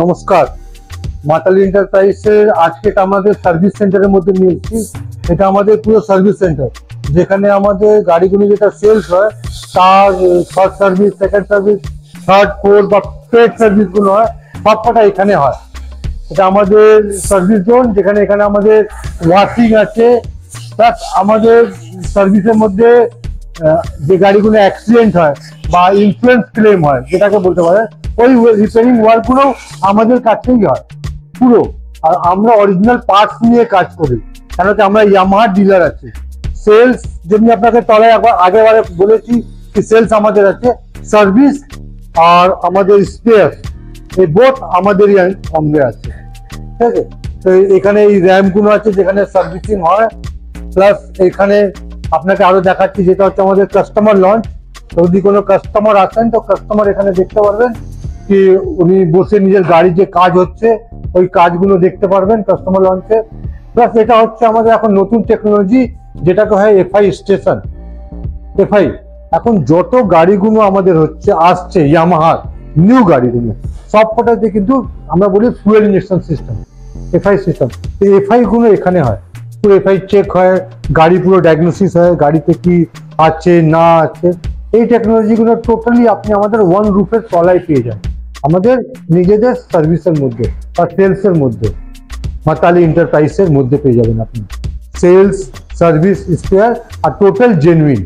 নমস্কার, মাতালি এন্টারপ্রাইজের আজকে আমাদের সার্ভিস সেন্টারের মধ্যে নিয়ে এসেছি। এটা আমাদের পুরো সার্ভিস সেন্টার, যেখানে আমাদের গাড়িগুলো যেটা সেলস হয় তার first service, second service, third, fourth বা পেড সার্ভিসগুলো হয়, সবকটা এখানে হয়। এটা আমাদের সার্ভিস জোন, যেখানে এখানে আমাদের ওয়াশিং আছে, প্লাস আমাদের সার্ভিসের মধ্যে যে গাড়িগুলো অ্যাক্সিডেন্ট হয় বা ইন্স্যুরেন্স ক্লেম হয় যেটাকে বলতে পারে, ওই রিপেয়ারিং ওয়ার্কগুলো আমাদের কাছেই হয় পুরো। আর আমরা অরিজিনাল পার্টস নিয়ে কাজ করি, কেন কি আমরা ইয়ামাহা ডিলার আছে। সেলস যেমনি আপনাকে তলায় আগেবারে বলেছি কি সেলস আমাদের আছে, সার্ভিস আর আমাদের স্পেয়ার এই বোথ আমাদেরই সঙ্গে আছে, ঠিক আছে। তো এখানে এই র্যাম্পগুলো আছে যেখানে সার্ভিসিং হয়, প্লাস এখানে আপনাকে আরো দেখাচ্ছি যেটা হচ্ছে আমাদের কাস্টমার লঞ্চ। যদি কোনো কাস্টমার আসেন তো কাস্টমার এখানে দেখতে পারবেন কি উনি বসে নিজের গাড়ি যে কাজ হচ্ছে ওই কাজগুলো দেখতে পারবেন কাস্টমার লঞ্চে। প্লাস এটা হচ্ছে আমাদের এখন নতুন টেকনোলজি যেটাকে হয় এফআই স্টেশন। এফআই এখন যত গাড়িগুলো আমাদের হচ্ছে আসছে ইয়ামাহার নিউ গাড়িগুলো সবকটাতে কিন্তু আমরা বলি fuel injection system, FI system. FI গুলো এখানে হয়, পুরো এফআই চেক হয়, গাড়ি পুরো ডায়াগনোসিস হয় গাড়িতে কি আছে না আছে। এই টেকনোলজিগুলো টোটালি আপনি আমাদের ওয়ান রুফের তলায় পেয়ে যান, আমাদের নিজেদের সার্ভিসের মধ্যে বা সেলসের মধ্যে, মাতালি এন্টারপ্রাইজের মধ্যে পেয়ে যাবেন আপনি। সেলস, সার্ভিস, স্পেয়ার আর টোটাল জেনুইন।